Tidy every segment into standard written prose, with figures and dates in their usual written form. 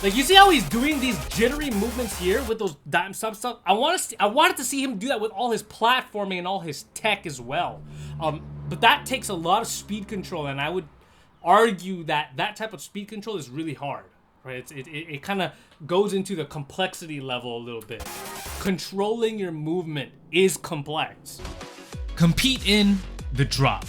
Like, you see how he's doing these jittery movements here with those dime stuff? I wanted to see him do that with all his platforming and all his tech as well. But that takes a lot of speed control, and I would argue that that type of speed control is really hard, right? It kind of goes into the complexity level a little bit. Controlling your movement is complex. Compete in The Drop.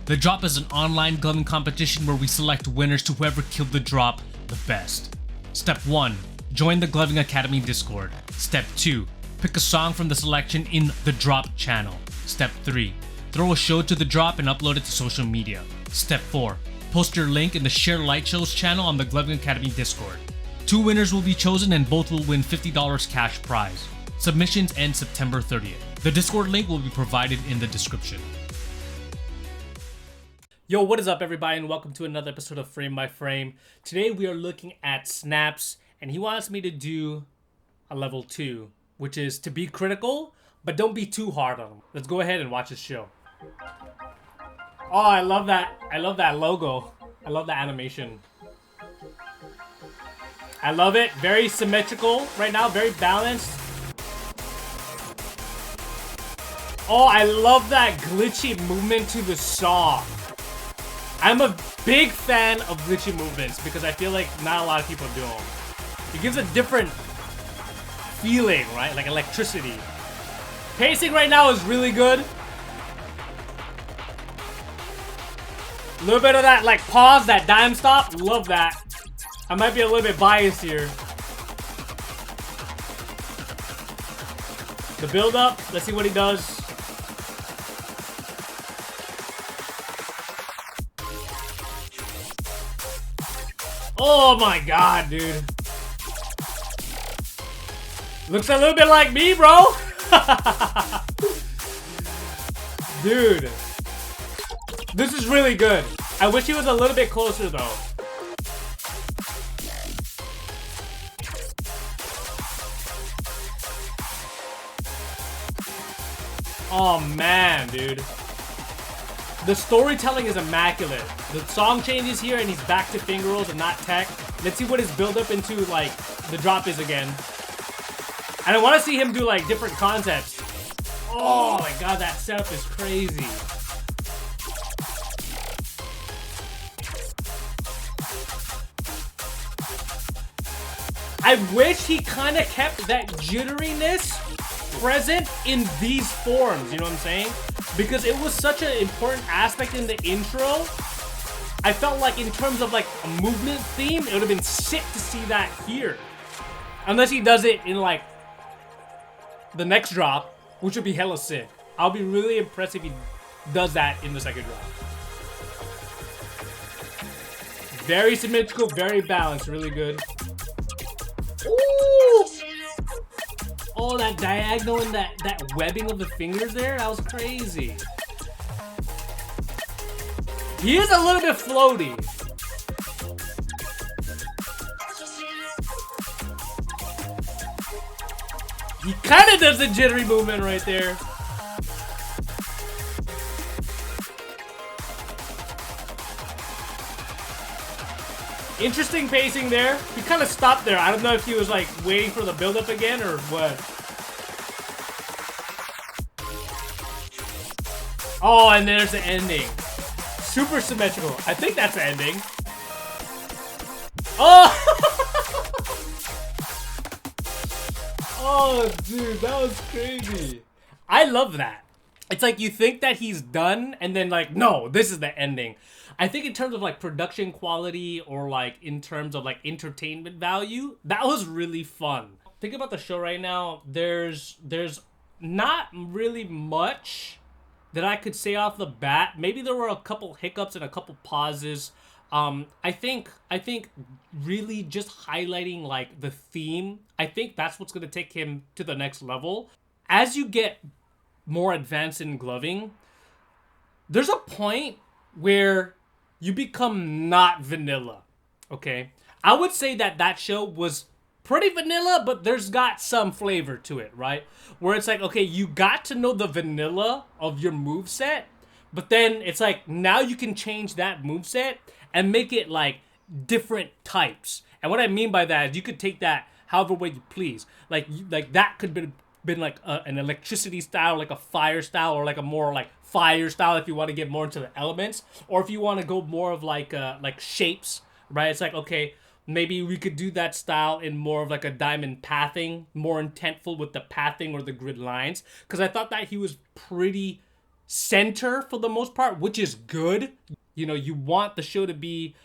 The Drop is an online gloving competition where we select winners to whoever killed the drop the best. Step 1. Join the Gloving Academy Discord. Step 2. Pick a song from the selection in the Drop channel. Step 3. Throw a show to the drop and upload it to social media. Step 4. Post your link in the Share Light Shows channel on the Gloving Academy Discord. 2 winners will be chosen and both will win $50 cash prize. Submissions end September 30th. The Discord link will be provided in the description. Yo, what is up, everybody, and welcome to another episode of Frame by Frame. Today we are looking at snaps, and he wants me to do a level 2, which is to be critical, but don't be too hard on him. Let's go ahead and watch his show. Oh, I love that. I love that logo. I love the animation. I love it. Very symmetrical right now, very balanced. Oh, I love that glitchy movement to the song. I'm a big fan of glitchy movements because I feel like not a lot of people do them. It gives a different feeling, right? Like electricity. Pacing right now is really good. A little bit of that like pause, that dime stop. Love that. I might be a little bit biased here. The build up, let's see what he does. Oh my god, dude. Looks a little bit like me, bro. Dude. This is really good. I wish he was a little bit closer, though. Oh, man, dude. The storytelling is immaculate. The song changes here and he's back to finger rolls and not tech. Let's see what his build up into like the drop is again. And I want to see him do like different concepts. Oh my god, that setup is crazy. I wish he kind of kept that jitteriness present in these forms, you know what I'm saying? Because it was such an important aspect in the intro. I felt like in terms of like a movement theme, it would have been sick to see that here. Unless he does it in like the next drop, which would be hella sick. I'll be really impressed if he does that in the second drop. Very symmetrical, very balanced, really good. Ooh! Oh, that diagonal and that webbing of the fingers there, that was crazy. He is a little bit floaty. He kind of does the jittery movement right there. Interesting pacing there. He kind of stopped there. I don't know if he was like waiting for the build-up again or what. Oh, and there's the ending. Super symmetrical. I think that's the ending. Oh! Oh, dude, that was crazy. I love that. It's like you think that he's done, and then like, no, this is the ending. I think in terms of like production quality or like in terms of like entertainment value, that was really fun. Think about the show right now. There's not really much that I could say off the bat. Maybe there were a couple hiccups and a couple pauses. I think really just highlighting like the theme, I think that's what's gonna take him to the next level. As you get more advanced in gloving, there's a point where you become not vanilla, okay? I would say that that show was pretty vanilla, but there's got some flavor to it, right? Where it's like, okay, you got to know the vanilla of your moveset, but then it's like, now you can change that moveset and make it like different types And what I mean by that is you could take that however way you please. Like that could been like an electricity style, like a fire style, or like a more like fire style if you want to get more into the elements, or if you want to go more of like shapes, right? It's like, okay, maybe we could do that style in more of like a diamond pathing, more intentful with the pathing or the grid lines, because I thought that he was pretty center for the most part, which is good. You know, you want the show to be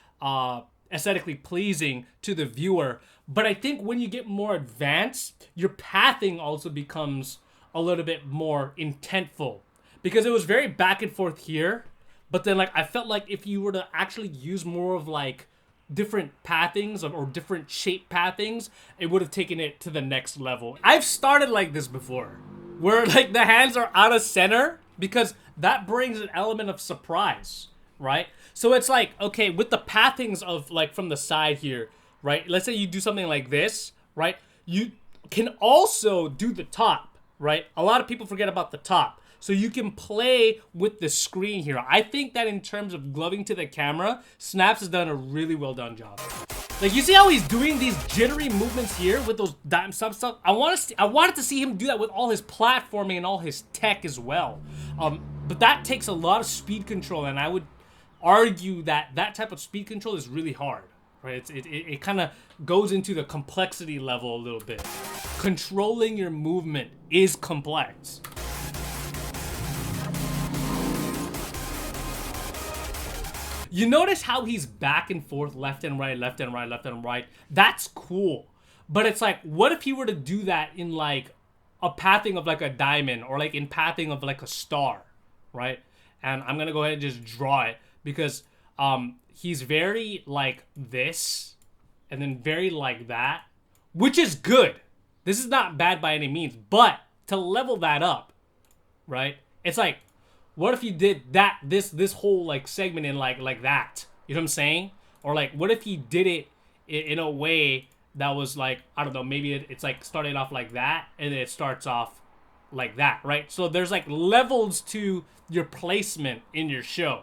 aesthetically pleasing to the viewer, but I think when you get more advanced, your pathing also becomes a little bit more intentful, because it was very back and forth here, but then like I felt like if you were to actually use more of like different pathings or different shape pathings, it would have taken it to the next level. I've started like this before, where like the hands are out of center, because that brings an element of surprise, right? So it's like, okay, with the pathings of like from the side here, right? Let's say you do something like this, right? You can also do the top, right? A lot of people forget about the top. So you can play with the screen here. I think that in terms of gloving to the camera, Snaps has done a really well done job. Like, you see how he's doing these jittery movements here with those dime stuff? I wanted to see him do that with all his platforming and all his tech as well. But that takes a lot of speed control, and I would argue that that type of speed control is really hard, right? It kind of goes into the complexity level a little bit. Controlling your movement is complex. You notice how he's back and forth, left and right, left and right, left and right. That's cool. But it's like, what if he were to do that in like a pathing of like a diamond, or like in pathing of like a star, right? And I'm gonna go ahead and just draw it, because he's very like this and then very like that, which is good. This is not bad by any means, but to level that up, right? It's like, what if you did that, this whole like segment in like that? You know what I'm saying? Or like, what if he did it in a way that was like, I don't know, maybe it's like started off like that, and then it starts off like that, right? So there's like levels to your placement in your show.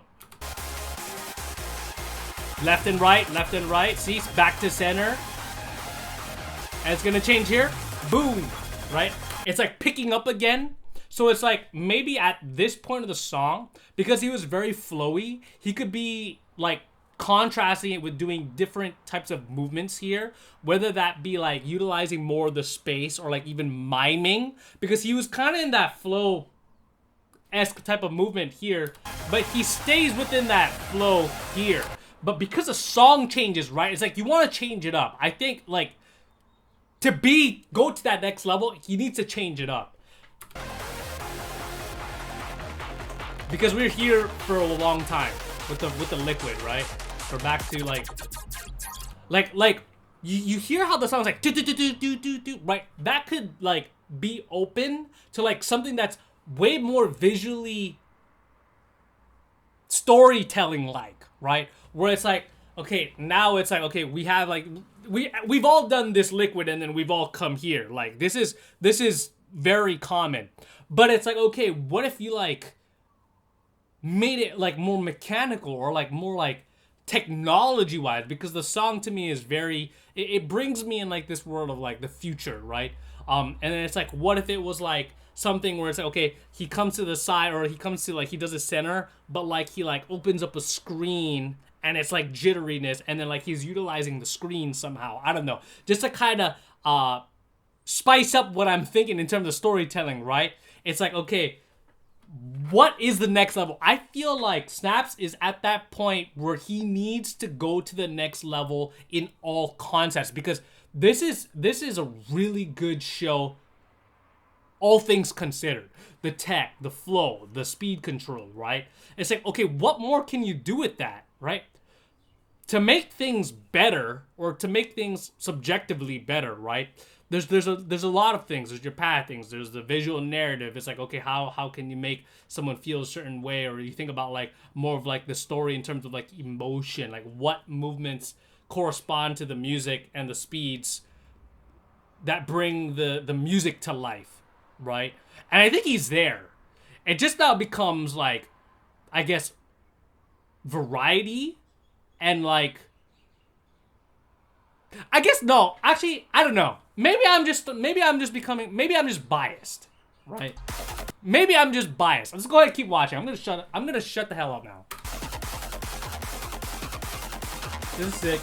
Left and right, see, it's back to center. And it's gonna change here, boom, right? It's like picking up again. So it's like, maybe at this point of the song, because he was very flowy, he could be like contrasting it with doing different types of movements here, whether that be like utilizing more of the space or like even miming, because he was kind of in that flow-esque type of movement here, but he stays within that flow here. But because the song changes, right, it's like you want to change it up. I think like to go to that next level, he needs to change it up. Because we're here for a long time with the liquid, right? We're back to like you hear how the song's like do do do do do do do, right? That could like be open to like something that's way more visually storytelling like, right? Where it's like, okay, now it's like, okay, we have like we've all done this liquid, and then we've all come here. Like this is very common. But it's like, okay, what if you like made it like more mechanical, or like more like technology wise, because the song to me is very, it brings me in like this world of like the future, right? And then it's like, what if it was like something where it's like, okay, he comes to the side, or he comes to like, he does a center, but like he like opens up a screen and it's like jitteriness, and then like he's utilizing the screen somehow. I don't know, just to kind of spice up what I'm thinking in terms of storytelling, right? It's like, okay, what is the next level? I feel like Snaps is at that point where he needs to go to the next level in all concepts, because this is a really good show, all things considered. The tech, the flow, the speed control, right? It's like, okay, what more can you do with that, right? To make things better, or to make things subjectively better, right? There's a lot of things. There's your pathings. There's the visual narrative. It's like, okay, how can you make someone feel a certain way? Or you think about like more of like the story in terms of like emotion, like what movements correspond to the music and the speeds that bring the music to life, right? And I think he's there. It just now becomes like, I guess, variety and like I guess no. Actually, I don't know. Maybe I'm just biased, right? Maybe I'm just biased. Let's go ahead and keep watching. I'm gonna shut the hell up now. This is sick.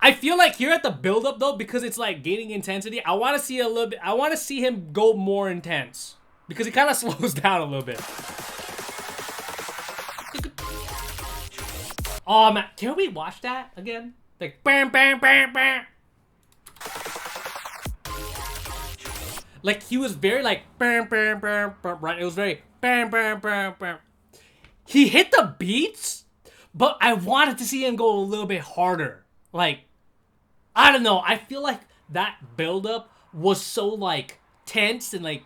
I feel like here at the build-up though, because it's like gaining intensity, I want to see a little bit. I want to see him go more intense because he kind of slows down a little bit. Oh man, can we watch that again? Like bam, bam, bam, bam. Like he was very like bam, bam, bam, bam, right? It was very bam, bam, bam, bam. He hit the beats, but I wanted to see him go a little bit harder. Like, I don't know. I feel like that buildup was so like tense and like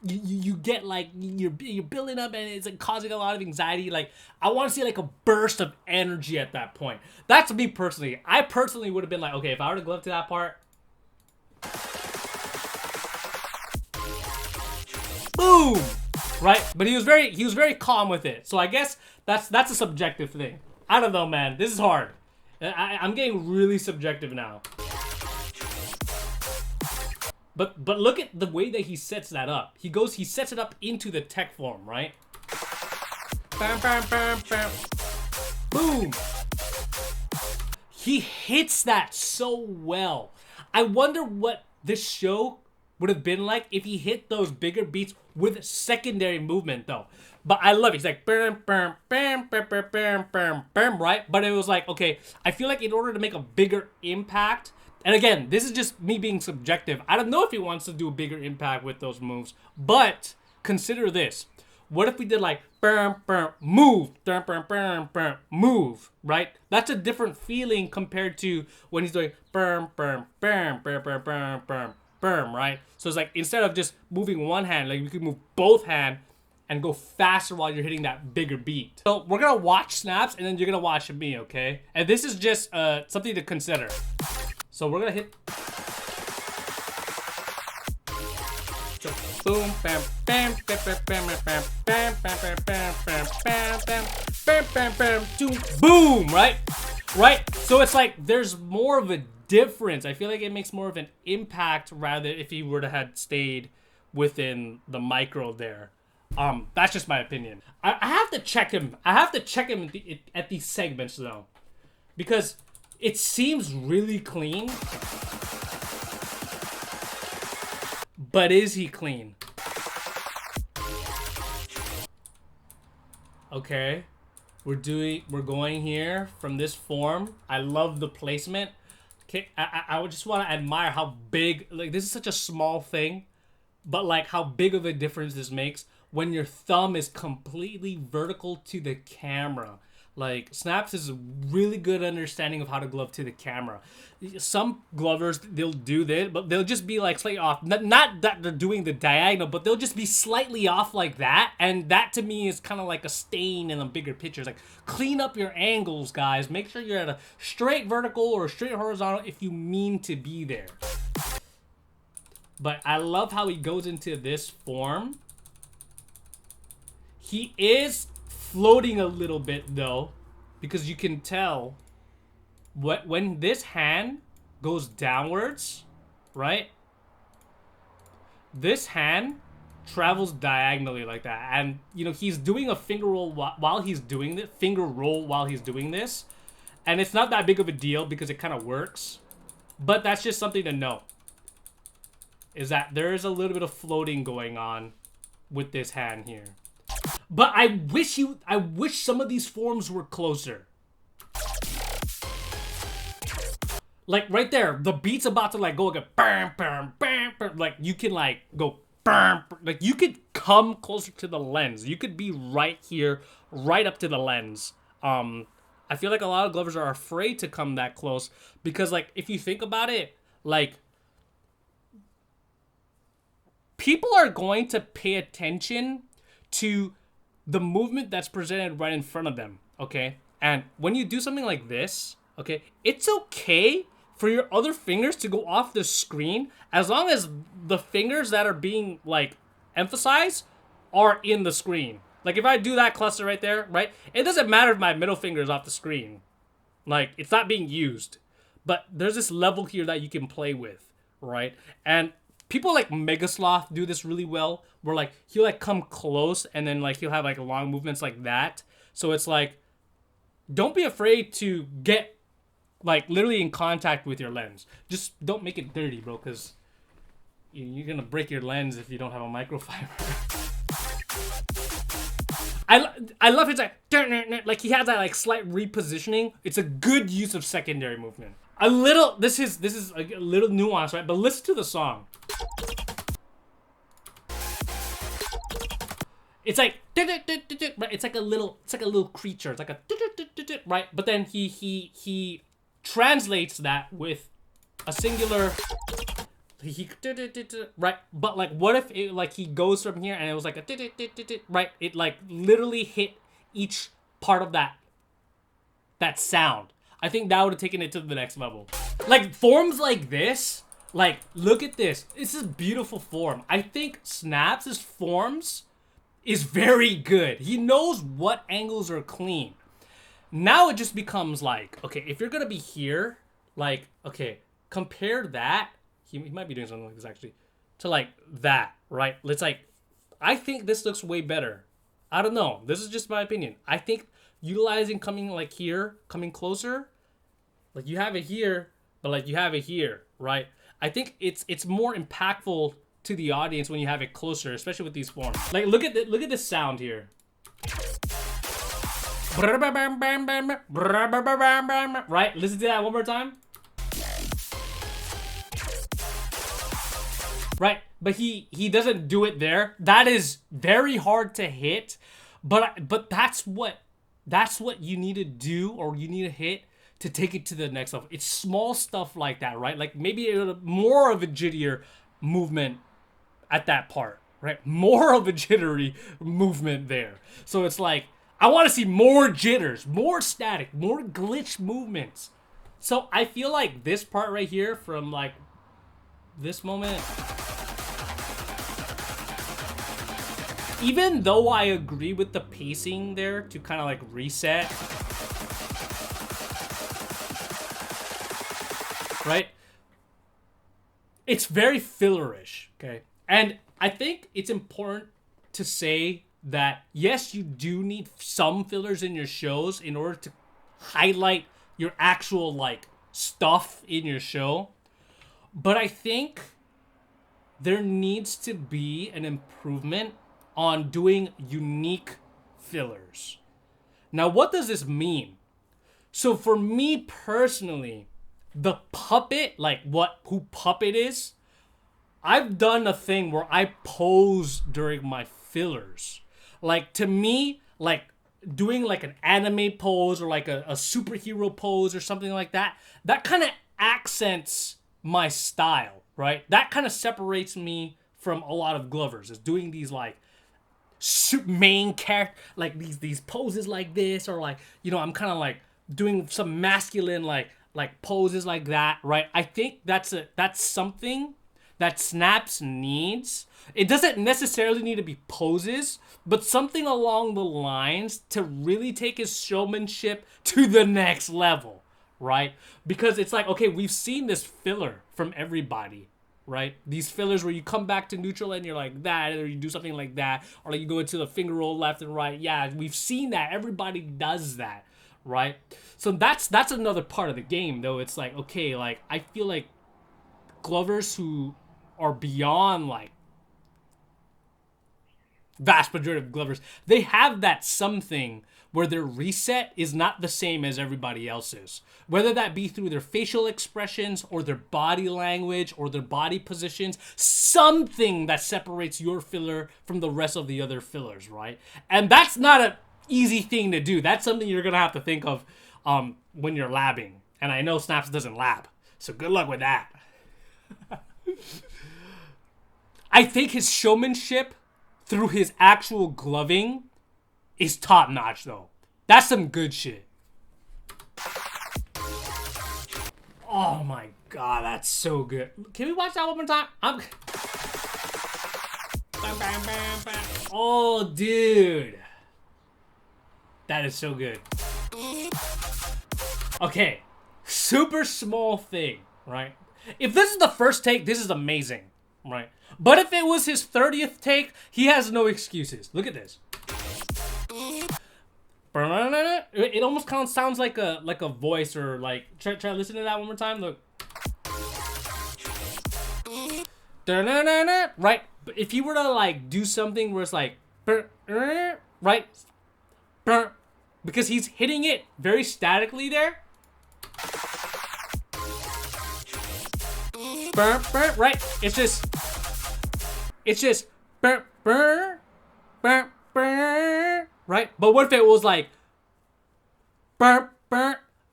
you get like you're building up and it's like causing a lot of anxiety. Like I want to see like a burst of energy at that point. That's me personally. I personally would have been like, okay, if I were to glove to that part, boom, right? But he was very calm with it. So I guess that's a subjective thing. I don't know, man. This is hard. I'm getting really subjective now. But look at the way that he sets that up. He sets it up into the tech form, right? Bam, bam, bam, bam. Boom. He hits that so well. I wonder what this show would have been like if he hit those bigger beats with secondary movement though. But I love it. He's like bam, bam, bam, bam, bam, bam, bam, bam, right? But it was like, okay, I feel like in order to make a bigger impact, and again, this is just me being subjective. I don't know if he wants to do a bigger impact with those moves, but consider this. What if we did like bam, bam, move, bam, bam, bam, bam, move, right? That's a different feeling compared to when he's doing bam, bam, bam, bam, bam, bam, bam, bam, right? So it's like instead of just moving one hand, like you could move both hands and go faster while you're hitting that bigger beat. So we're gonna watch snaps and then you're gonna watch me, okay? And this is just something to consider. So we're gonna hit. So boom, bam, bam, bam, bam, bam, bam, bam, bam, bam, bam, bam, bam, bam, bam, bam, bam, boom, boom, right? Right? So it's like there's more of a difference. I feel like it makes more of an impact rather if he were to have stayed within the micro there. That's just my opinion. I have to check him. I have to check him at these segments though, because it seems really clean. But is he clean? Okay, we're going here from this form. I love the placement. Okay, I would just want to admire how big. Like this is such a small thing, but like how big of a difference this makes when your thumb is completely vertical to the camera. Like Snaps is a really good understanding of how to glove to the camera. Some glovers, they'll do this, but they'll just be like slightly off. Not that they're doing the diagonal, but they'll just be slightly off like that. And that to me is kind of like a stain in a bigger picture. It's like clean up your angles, guys. Make sure you're at a straight vertical or a straight horizontal if you mean to be there. But I love how he goes into this form. He is floating a little bit though, because you can tell when this hand goes downwards, right? This hand travels diagonally like that, and you know he's doing a finger roll while he's doing this, and it's not that big of a deal because it kind of works, but that's just something to know. Is that there is a little bit of floating going on with this hand here. But I wish some of these forms were closer. Like right there, the beat's about to like go like bam, bam, bam, bam. Like you can like go bam, like you could come closer to the lens. You could be right here, right up to the lens. I feel like a lot of glovers are afraid to come that close because like if you think about it, like people are going to pay attention to the movement that's presented right in front of them, okay? And when you do something like this, okay, it's okay for your other fingers to go off the screen as long as the fingers that are being, like, emphasized are in the screen. Like if I do that cluster right there, right? It doesn't matter if my middle finger is off the screen. Like it's not being used. But there's this level here that you can play with, right? And people like Megasloth do this really well, where like he'll like come close and then like he'll have like long movements like that. So it's like, don't be afraid to get like literally in contact with your lens. Just don't make it dirty, bro, because you're gonna break your lens if you don't have a microfiber. I love his like he has that like slight repositioning. It's a good use of secondary movement. A little, this is a little nuance, right? But listen to the song. It's like, right? It's like a little creature. It's like a, right? But then he translates that with a singular. Right? But like, what if it like he goes from here and it was like a, right? It like literally hit each part of that sound. I think that would have taken it to the next level. Like forms like this, like look at this. This is beautiful form. I think Snaps' forms is very good. He knows what angles are clean. Now it just becomes like, okay, if you're gonna be here, like, okay, compare that. He might be doing something like this actually, to like that, right? Let's like, I think this looks way better. I don't know. This is just my opinion. I think utilizing coming like here, coming closer, like you have it here, but like you have it here, right? I think it's more impactful to the audience when you have it closer, especially with these forms. Like look at this sound here. Right? Listen to that one more time. Right? But he doesn't do it there. That is very hard to hit, but that's what you need to do, or you need to hit to take it to the next level. It's small stuff like that, right? Like maybe more of a jittier movement at that part, right? More of a jittery movement there. So it's like, I want to see more jitters, more static, more glitch movements. So I feel like this part right here from like this moment, even though I agree with the pacing there to kind of like reset, right? It's very fillerish, okay? And I think it's important to say that, yes, you do need some fillers in your shows in order to highlight your actual, like, stuff in your show. But I think there needs to be an improvement on doing unique fillers. Now, what does this mean? So for me personally, the puppet, like who Puppet is, I've done a thing where I pose during my fillers. Like to me, like doing like an anime pose or like a superhero pose or something like that, that kind of accents my style, right? That kind of separates me from a lot of glovers, is doing these like main character, like these poses like this, or like, you know, I'm kind of like doing some masculine like poses like that, right? I think that's something that Snaps needs. It doesn't necessarily need to be poses, but something along the lines to really take his showmanship to the next level, right? Because it's like, okay, we've seen this filler from everybody, right? These fillers where you come back to neutral and you're like that, or you do something like that, or like you go into the finger roll left and right. Yeah, we've seen that. Everybody does that, right? So that's another part of the game, though. It's like, okay, like I feel like glovers who are beyond like vast majority of glovers, they have that something where their reset is not the same as everybody else's. Whether that be through their facial expressions or their body language or their body positions, something that separates your filler from the rest of the other fillers, right? And that's not an easy thing to do. That's something you're gonna have to think of when you're labbing. And I know Snaps doesn't lab, so good luck with that. I think his showmanship through his actual gloving is top notch, though. That's some good shit. Oh my god, that's so good. Can we watch that one more time? Oh, dude. That is so good. Okay, super small thing, right? If this is the first take, this is amazing, right? But if it was his 30th take, he has no excuses. Look at this. It almost kind of sounds like a voice, or like try to listen to that one more time. Look. Right? But if you were to like do something where it's like right? Because he's hitting it very statically there. Right? It's just right? But what if it was like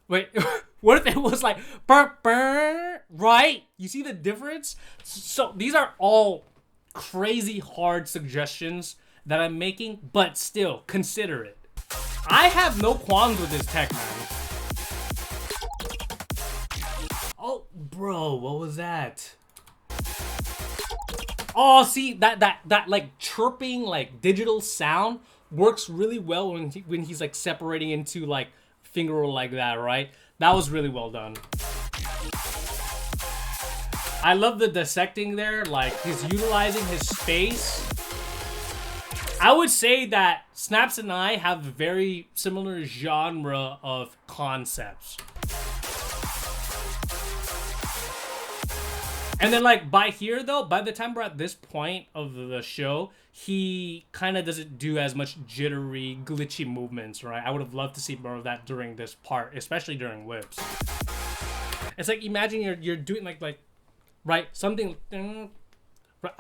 wait, what if it was like right? You see the difference? So these are all crazy hard suggestions that I'm making, but still consider it. I have no qualms with this tech, man. Oh, bro, what was that? Oh, see, that like chirping, like digital sound works really well when he's like separating into like finger roll like that, right? That was really well done. I love the dissecting there, like he's utilizing his space. I would say that Snaps and I have a very similar genre of concepts. And then like by here though, by the time we're at this point of the show, he kind of doesn't do as much jittery, glitchy movements, right? I would have loved to see more of that during this part, especially during whips. It's like, imagine you're doing like right, something. I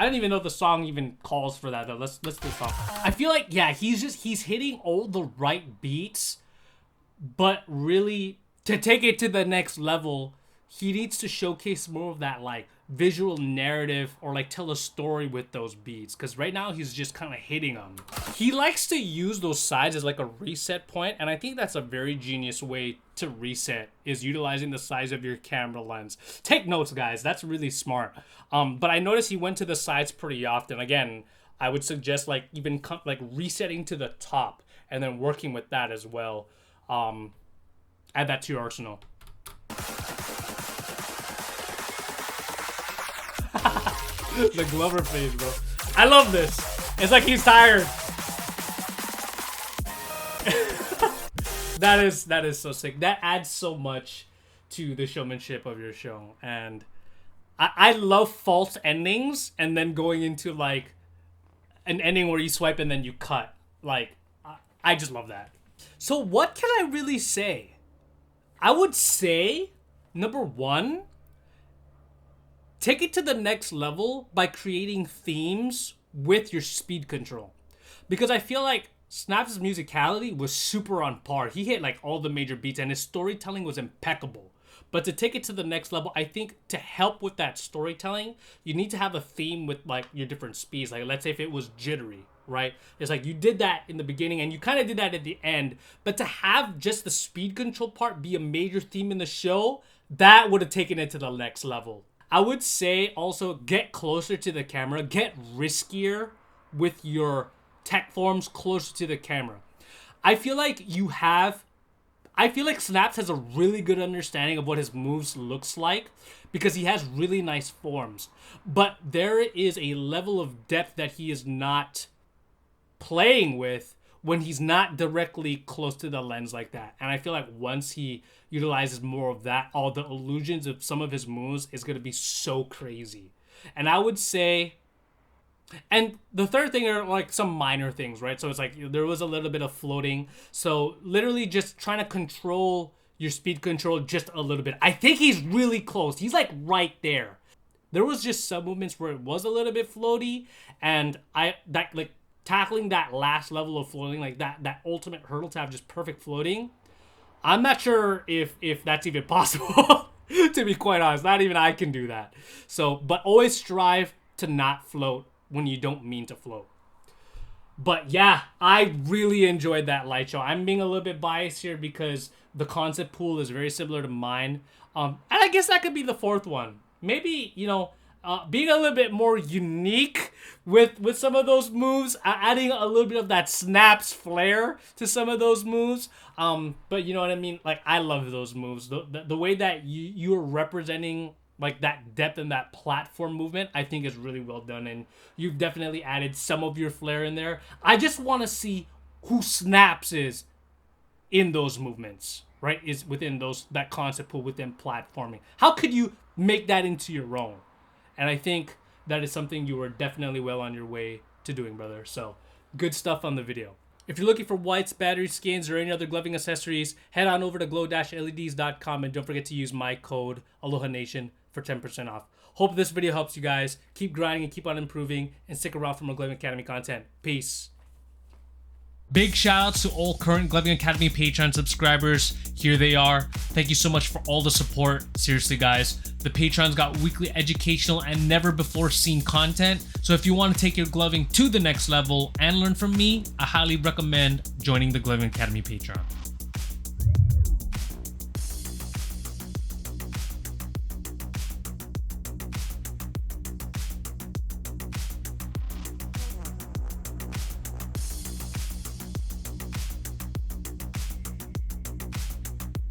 don't even know if the song even calls for that though. Let's do the song. I feel like, yeah, he's hitting all the right beats, but really to take it to the next level, he needs to showcase more of that like visual narrative, or like tell a story with those beats, because right now he's just kind of hitting them. He likes to use those sides as like a reset point, and I think that's a very genius way to reset, is utilizing the size of your camera lens. Take notes, guys, that's really smart. But I noticed he went to the sides pretty often. Again, I would suggest like even like resetting to the top and then working with that as well. Add that to your arsenal. The Glover face, bro. I love this. It's like he's tired. That is so sick. That adds so much to the showmanship of your show. And I love false endings and then going into like an ending where you swipe and then you cut. Like, I just love that. So what can I really say? I would say, number one, take it to the next level by creating themes with your speed control. Because I feel like Snaps' musicality was super on par. He hit like all the major beats and his storytelling was impeccable. But to take it to the next level, I think to help with that storytelling, you need to have a theme with like your different speeds. Like let's say if it was jittery, right? It's like you did that in the beginning and you kind of did that at the end. But to have just the speed control part be a major theme in the show, that would have taken it to the next level. I would say also get closer to the camera, get riskier with your tech forms closer to the camera. I feel like Snaps has a really good understanding of what his moves looks like because he has really nice forms. But there is a level of depth that he is not playing with when he's not directly close to the lens like that. And I feel like once he utilizes more of that, all the illusions of some of his moves is going to be so crazy. And I would say, and the third thing are like some minor things, right? So it's like there was a little bit of floating. So literally just trying to control your speed control just a little bit. I think he's really close. He's like right there. There was just some movements where it was a little bit floaty, and tackling that last level of floating, like that ultimate hurdle to have just perfect floating, I'm not sure if that's even possible. To be quite honest, not even I can do that. So, but always strive to not float when you don't mean to float. But yeah, I really enjoyed that light show. I'm being a little bit biased here because the concept pool is very similar to mine. And I guess that could be the fourth one. Maybe, being a little bit more unique with some of those moves, adding a little bit of that snaps flair to some of those moves. But you know what I mean? Like, I love those moves. The way that you're representing like that depth and that platform movement, I think is really well done, and you've definitely added some of your flair in there. I just want to see who Snaps is in those movements, right? Is within that concept pool within platforming. How could you make that into your own? And I think that is something you are definitely well on your way to doing, brother. So good stuff on the video. If you're looking for whites, battery skins, or any other gloving accessories, head on over to glow-leds.com and don't forget to use my code AlohaNation for 10% off. Hope this video helps you guys. Keep grinding and keep on improving, and stick around for more Gloving Academy content. Peace. Big shout outs to all current Gloving Academy Patreon subscribers. Here they are. Thank you so much for all the support. Seriously, guys. The Patrons got weekly educational and never before seen content. So if you want to take your gloving to the next level and learn from me, I highly recommend joining the Gloving Academy Patreon.